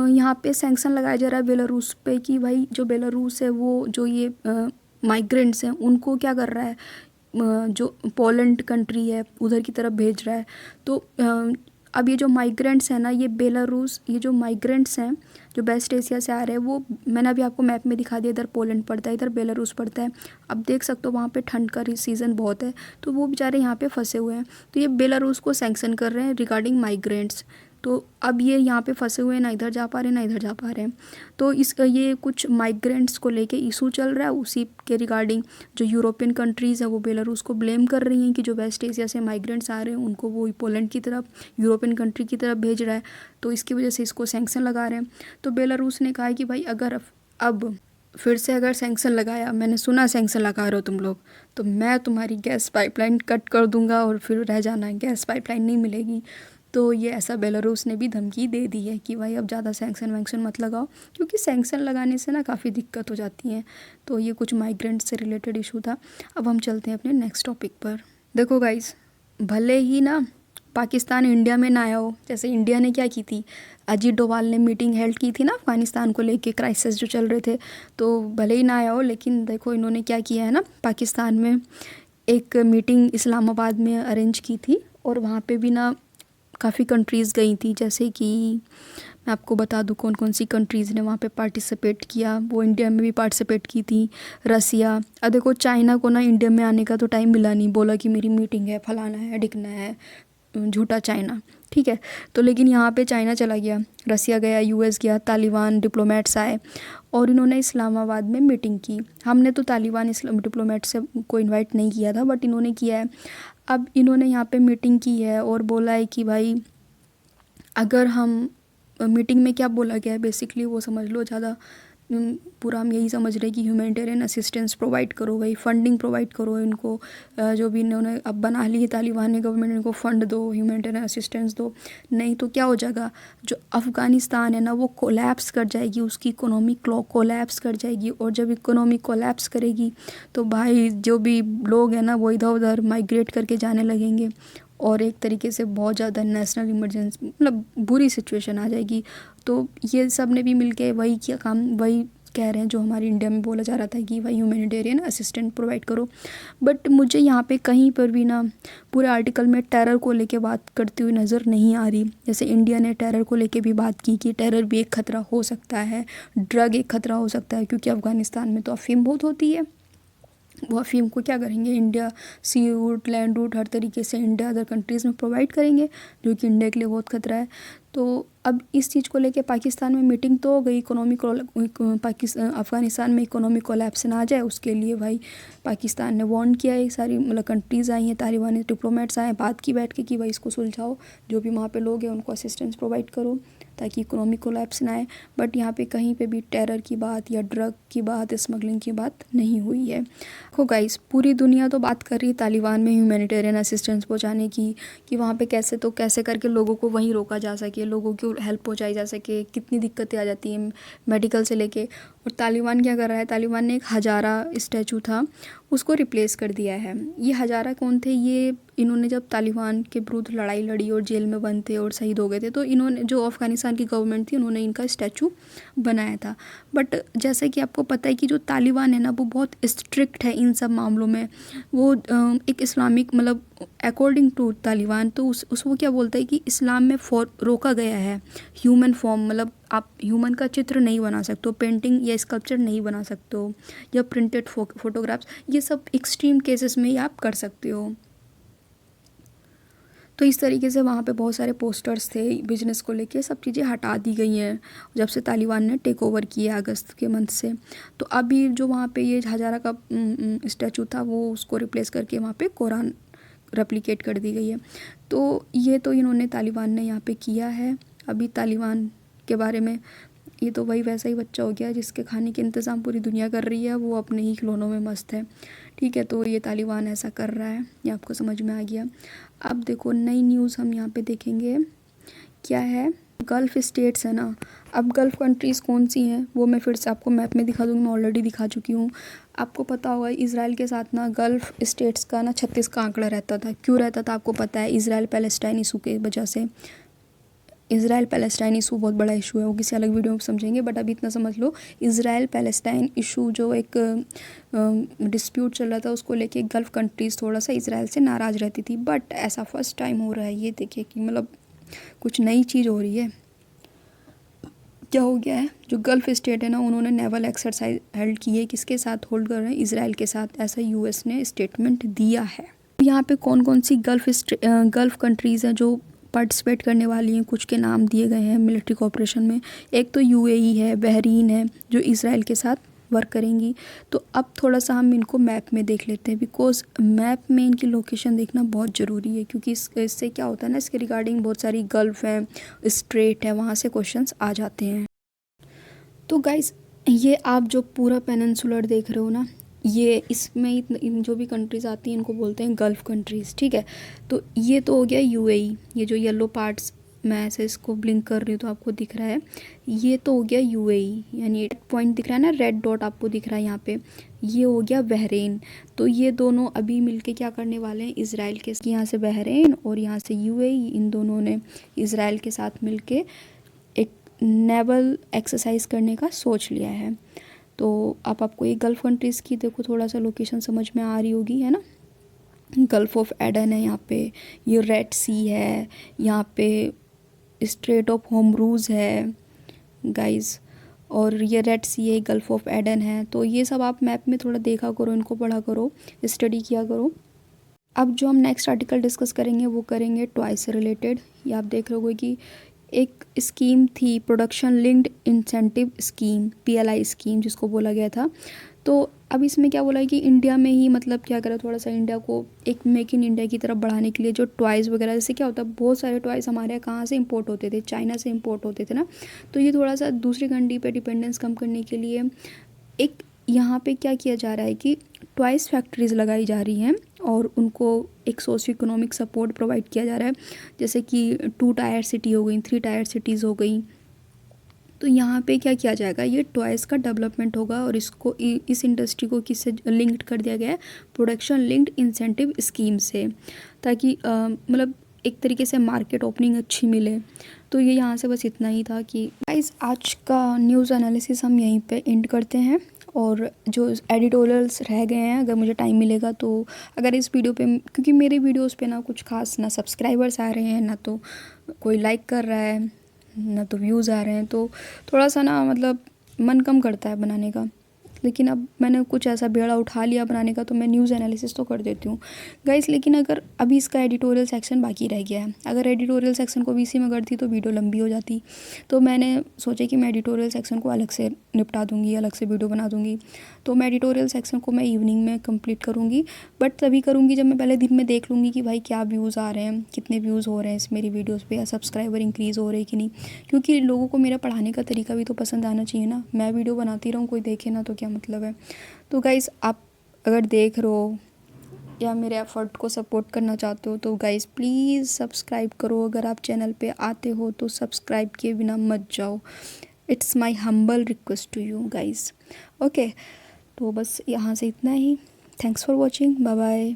A: यहाँ पे सैंक्शन लगाया जा रहा है बेलारूस पे कि भाई जो बेलारूस है वो जो ये माइग्रेंट्स हैं उनको क्या कर रहा है, जो पोलैंड कंट्री है उधर की तरफ भेज रहा है। तो अब ये जो माइग्रेंट्स हैं ना, ये बेलारूस, ये जो माइग्रेंट्स हैं जो वेस्ट एशिया से आ रहे हैं, वो मैंने अभी आपको मैप में दिखा दिया, इधर पोलैंड पड़ता है, इधर बेलारूस पड़ता है। अब देख सकते हो वहाँ पे ठंड का सीज़न बहुत है, तो वो बेचारे यहाँ पे फंसे हुए हैं। तो ये बेलारूस को सैंक्शन कर रहे हैं रिगार्डिंग माइग्रेंट्स। तो अब ये यहाँ पे फंसे हुए हैं, ना इधर जा पा रहे हैं ना इधर जा पा रहे हैं। तो ये कुछ माइग्रेंट्स को लेके इशू चल रहा है, उसी के रिगार्डिंग जो यूरोपियन कंट्रीज़ है वो बेलारूस को ब्लेम कर रही हैं कि जो वेस्ट एशिया से माइग्रेंट्स आ रहे हैं उनको वो पोलैंड की तरफ, यूरोपियन कंट्री की तरफ भेज रहा है। तो इसकी वजह से इसको सैंक्शन लगा रहे हैं। तो बेलारूस ने कहा है कि भाई अगर अब फिर से अगर सैंक्शन लगाया, मैंने सुना सैंक्शन लगा रहे हो तुम लोग, तो मैं तुम्हारी गैस पाइपलाइन कट कर दूंगा और फिर रह जाना है, गैस पाइपलाइन नहीं मिलेगी। तो ये ऐसा बेलारूस ने भी धमकी दे दी है कि भाई अब ज़्यादा सैंक्शन वैंक्शन मत लगाओ, क्योंकि सैंक्शन लगाने से ना काफ़ी दिक्कत हो जाती है। तो ये कुछ माइग्रेंट से रिलेटेड इशू था। अब हम चलते हैं अपने नेक्स्ट टॉपिक पर। देखो गाइस, भले ही ना पाकिस्तान इंडिया में ना आया हो, जैसे इंडिया ने क्या की थी, अजीत डोभाल ने मीटिंग हेल्ड की थी ना अफ़गानिस्तान को लेके, क्राइसिस जो चल रहे थे, तो भले ही ना आया हो, लेकिन देखो इन्होंने क्या किया है ना, पाकिस्तान में एक मीटिंग इस्लामाबाद में अरेंज की थी और वहाँ पे भी ना काफ़ी कंट्रीज़ गई थी। जैसे कि मैं आपको बता दूँ कौन कौन सी कंट्रीज़ ने वहाँ पे पार्टिसिपेट किया, वो इंडिया में भी पार्टिसिपेट की थी। रसिया, अब देखो चाइना को ना इंडिया में आने का तो टाइम मिला नहीं, बोला कि मेरी मीटिंग है, फलाना है, ढिकना है, झूठा चाइना, ठीक है। तो लेकिन यहाँ पे चाइना चला गया, रसिया गया, यूएस गया, तालिबान डिप्लोमेट्स आए और इन्होंने इस्लामाबाद में मीटिंग की। हमने तो तालिबान डिप्लोमेट से को इनवाइट नहीं किया था, बट इन्होंने किया है। अब इन्होंने यहाँ पे मीटिंग की है और बोला है कि भाई अगर हम मीटिंग में क्या बोला गया है बेसिकली वो समझ लो, ज़्यादा पूरा हम यही समझ रहे हैं कि ह्यूमैनिटेरियन असिस्टेंस प्रोवाइड करो, भाई फंडिंग प्रोवाइड करो इनको, जो भी इन्होंने अब बना ली है तालिबान ने गवर्नमेंट, इनको फ़ंड दो, ह्यूमैनिटेरियन असिस्टेंस दो। नहीं तो क्या हो जाएगा, जो अफ़गानिस्तान है ना वो कोलैप्स कर जाएगी, उसकी इकोनॉमी कोलैप्स कर जाएगी। और जब इकोनॉमी कोलैप्स करेगी तो भाई जो भी लोग हैं ना वो इधर उधर माइग्रेट करके जाने लगेंगे और एक तरीके से बहुत ज़्यादा नेशनल इमरजेंसी, मतलब बुरी सिचुएशन आ जाएगी। तो ये सब ने भी मिलके वही किया काम, वही कह रहे हैं जो हमारे इंडिया में बोला जा रहा था कि भाई ह्यूमैनिटेरियन असिस्टेंट प्रोवाइड करो। बट मुझे यहाँ पे कहीं पर भी ना पूरे आर्टिकल में टेरर को लेके बात करती हुई नज़र नहीं आ रही। जैसे इंडिया ने टेरर को लेके भी बात की कि टेरर भी एक खतरा हो सकता है, ड्रग एक खतरा हो सकता है, क्योंकि अफ़गानिस्तान में तो अफ़ीम बहुत होती है। वो अफ़ीम को क्या करेंगे, India sea route, land route, हर तरीके से इंडिया अदर कंट्रीज़ में प्रोवाइड करेंगे, जो कि इंडिया के लिए बहुत खतरा है। तो अब इस चीज़ को लेके पाकिस्तान में मीटिंग तो हो गई, अफ़गानिस्तान में इकोनॉमिक कोलैप्स ना आ जाए उसके लिए भाई पाकिस्तान ने वार्न किया है। सारी मतलब कंट्रीज़ आई हैं, तालिबानी डिप्लोमेट्स आए, बात की बैठ के कि भाई इसको सुलझाओ, जो भी वहाँ पे लोग हैं उनको असिस्टेंस प्रोवाइड करो ताकि इकोनॉमिक कोलैप्स ना आए। बट यहाँ पे कहीं पे भी टेरर की बात या ड्रग की बात, स्मगलिंग की बात नहीं हुई है। देखो गाइस, पूरी दुनिया तो बात कर रही है तालिबान में ह्यूमैनिटेरियन असिस्टेंस पहुँचाने की, कि वहाँ पे कैसे करके लोगों को वहीं रोका जा सके, लोगों की हेल्प पहुँचाई जा सके। कितनी दिक्कतें आ जाती हैं मेडिकल से लेके। और तालिबान क्या कर रहा है, तालिबान ने एक हजारा स्टैचू था उसको रिप्लेस कर दिया है। ये हजारा कौन थे, ये इन्होंने जब तालिबान के विरुद्ध लड़ाई लड़ी और जेल में बंद थे और शहीद हो गए थे, तो इन्होंने, जो अफ़गानिस्तान की गवर्नमेंट थी, उन्होंने इनका स्टैचू बनाया था। बट जैसे कि आपको पता है कि जो तालिबान है ना वो बहुत स्ट्रिक्ट है इन सब मामलों में। वो एक इस्लामिक, मतलब अकॉर्डिंग टू तालिबान, तो उसको क्या बोलता है कि इस्लाम में रोका गया है ह्यूमन फॉर्म, मतलब आप ह्यूमन का चित्र नहीं बना सकते हो, पेंटिंग या स्कल्पचर नहीं बना सकते हो, या प्रिंटेड फोटोग्राफ्स, ये सब एक्सट्रीम केसेस में ही आप कर सकते हो। तो इस तरीके से वहाँ पे बहुत सारे पोस्टर्स थे बिजनेस को लेके, सब चीज़ें हटा दी गई हैं जब से तालिबान ने टेक ओवर किया अगस्त के मंथ से। तो अभी जो वहाँ पे ये हजारा का स्टैचू था वो उसको रिप्लेस करके वहाँ पे कुरान रेप्लिकेट कर दी गई है। तो ये तो इन्होंने तालिबान ने यहाँ पे किया है। अभी तालिबान के बारे में, ये तो वही वैसा ही बच्चा हो गया जिसके खाने के इंतज़ाम पूरी दुनिया कर रही है, वो अपने ही खिलौनों में मस्त है, ठीक है। तो ये तालिबान ऐसा कर रहा है, ये आपको समझ में आ गया। अब देखो नई न्यूज़ हम यहाँ पे देखेंगे क्या है, गल्फ़ स्टेट्स है ना। अब गल्फ़ कंट्रीज़ कौन सी हैं वो मैं फिर से आपको मैप में दिखा दूँगी, मैं ऑलरेडी दिखा चुकी हूँ। आपको पता होगा इज़राइल के साथ ना गल्फ़ स्टेट्स का ना 36 का आंकड़ा रहता था। क्यों रहता था आपको पता है, इज़राइल पैलेस्टाइन इशू के वजह से। इज़राइल पैलेस्टाइन इशू बहुत बड़ा इशू है, वो किसी अलग वीडियो में समझेंगे, बट अभी इतना समझ लो, इज़राइल पैलेस्टाइन इशू जो एक डिस्प्यूट चल रहा था, उसको लेके गल्फ़ कंट्रीज़ थोड़ा सा इज़राइल से नाराज़ रहती थी। बट ऐसा फर्स्ट टाइम हो रहा है ये देखिए कि मतलब कुछ नई चीज़ हो रही है। क्या हो गया है, जो गल्फ़ स्टेट है ना, उन्होंने नेवल एक्सरसाइज हेल्ड की है। किसके साथ होल्ड कर रहे हैं? इजराइल के साथ, ऐसा यूएस ने स्टेटमेंट दिया है। यहाँ पे कौन कौन सी गल्फ़ कंट्रीज़ हैं जो पार्टिसिपेट करने वाली हैं, कुछ के नाम दिए गए हैं मिलिट्री कोऑपरेशन में। एक तो यूएई है, बहरीन है, जो इजराइल के साथ वर्क करेंगी। तो अब थोड़ा सा हम इनको मैप में देख लेते हैं, बिकॉज मैप में इनकी लोकेशन देखना बहुत ज़रूरी है, क्योंकि इससे क्या होता है ना, इसके रिगार्डिंग बहुत सारी गल्फ़ हैं, स्ट्रेट है, वहाँ से क्वेश्चंस आ जाते हैं। तो गाइस, ये आप जो पूरा पेनिनसुलर देख रहे हो ना, ये इसमें इन जो भी कंट्रीज़ आती हैं इनको बोलते हैं गल्फ़ कंट्रीज़, ठीक है। तो ये तो हो गया यूएई, ये जो येलो पार्ट्स मैं ऐसे इसको ब्लिंक कर रही हूँ तो आपको दिख रहा है, ये तो हो गया यूएई, यानी पॉइंट दिख रहा है ना, रेड डॉट आपको दिख रहा है यहाँ पे, ये हो गया बहरीन। तो ये दोनों अभी मिलके क्या करने वाले हैं, इजराइल के, यहाँ से बहरीन और यहाँ से यूएई, इन दोनों ने इजराइल के साथ मिलके एक नेवल एक्सरसाइज करने का सोच लिया है। तो आपको ये गल्फ़ कंट्रीज़ की देखो थोड़ा सा लोकेशन समझ में आ रही होगी, है ना। गल्फ़ ऑफ एडन है यहाँ पे, ये रेड सी है, यहाँ पे स्ट्रेट ऑफ होमरूज़ है गाइस, और ये रेड सी है, गल्फ़ ऑफ एडन है। तो ये सब आप मैप में थोड़ा देखा करो, इनको पढ़ा करो, स्टडी किया करो। अब जो हम नेक्स्ट आर्टिकल डिस्कस करेंगे वो करेंगे टॉय से रिलेटेड। ये आप देख रहे होगे कि एक स्कीम थी, production linked incentive scheme, PLI scheme जिसको बोला गया था। तो अब इसमें क्या बोला है कि इंडिया में ही मतलब क्या करें, थोड़ा सा इंडिया को एक मेक इन इंडिया की तरफ बढ़ाने के लिए जो टॉयज़ वगैरह, जैसे क्या होता है बहुत सारे टॉयज़ हमारे यहाँ कहाँ से इंपोर्ट होते थे, चाइना से इंपोर्ट होते थे ना। तो ये थोड़ा सा दूसरी कंट्री पे डिपेंडेंस कम करने के लिए एक यहाँ पे क्या किया जा रहा है कि टॉयज़ फैक्ट्रीज़ लगाई जा रही हैं और उनको एक सोशियो इकोनॉमिक सपोर्ट प्रोवाइड किया जा रहा है। जैसे कि 2 टायर सिटी हो गई, 3 टायर सिटीज़ हो गई। तो यहाँ पे क्या किया जाएगा, ये टॉयज़ का डेवलपमेंट होगा और इसको इस इंडस्ट्री को किससे लिंक्ड कर दिया गया है, प्रोडक्शन लिंक्ड इंसेंटिव स्कीम से, ताकि मतलब एक तरीके से मार्केट ओपनिंग अच्छी मिले। तो ये यहाँ से बस इतना ही था कि गाइस आज का न्यूज़ एनालिसिस हम यहीं पे एंड करते हैं। और जो एडिटोरियल्स रह गए हैं, अगर मुझे टाइम मिलेगा तो अगर इस वीडियो पे, क्योंकि मेरे वीडियोस पे ना कुछ खास ना सब्सक्राइबर्स आ रहे हैं, ना तो कोई लाइक कर रहा है, ना तो व्यूज़ आ रहे हैं, तो थोड़ा सा ना मतलब मन कम करता है बनाने का। लेकिन अब मैंने कुछ ऐसा बेड़ा उठा लिया बनाने का, तो मैं न्यूज़ एनालिसिस तो कर देती हूँ गाइस। लेकिन अगर अभी इसका एडिटोरियल सेक्शन बाकी रह गया है, अगर एडिटोरियल सेक्शन को भी इसी में करती तो वीडियो लंबी हो जाती। तो मैंने सोचा कि मैं एडिटोरियल सेक्शन को अलग से निपटा दूँगी, अलग से वीडियो बना दूँगी। तो मैं एडिटोरियल सेक्शन को मैं इवनिंग में कंप्लीट करूँगी, बट तभी करूँगी जब मैं पहले दिन में देख लूँगी कि भाई क्या व्यूज़ आ रहे हैं, कितने व्यूज़ हो रहे हैं इस मेरी वीडियोज़ पे, या सब्सक्राइबर इंक्रीज़ हो रहे हैं कि नहीं। क्योंकि लोगों को मेरा पढ़ाने का तरीका भी तो पसंद आना चाहिए ना, मैं वीडियो बनाती रहूँ कोई देखे ना तो क्या मतलब है। तो गाइज़, आप अगर देख रहे हो या मेरे एफ़र्ट को सपोर्ट करना चाहते हो तो गाइज़ प्लीज़ सब्सक्राइब करो। अगर आप चैनल पे आते हो तो सब्सक्राइब किए बिना मत जाओ, it's my humble request to you guys. Okay, तो बस यहाँ से इतना ही। Thanks for watching, bye bye.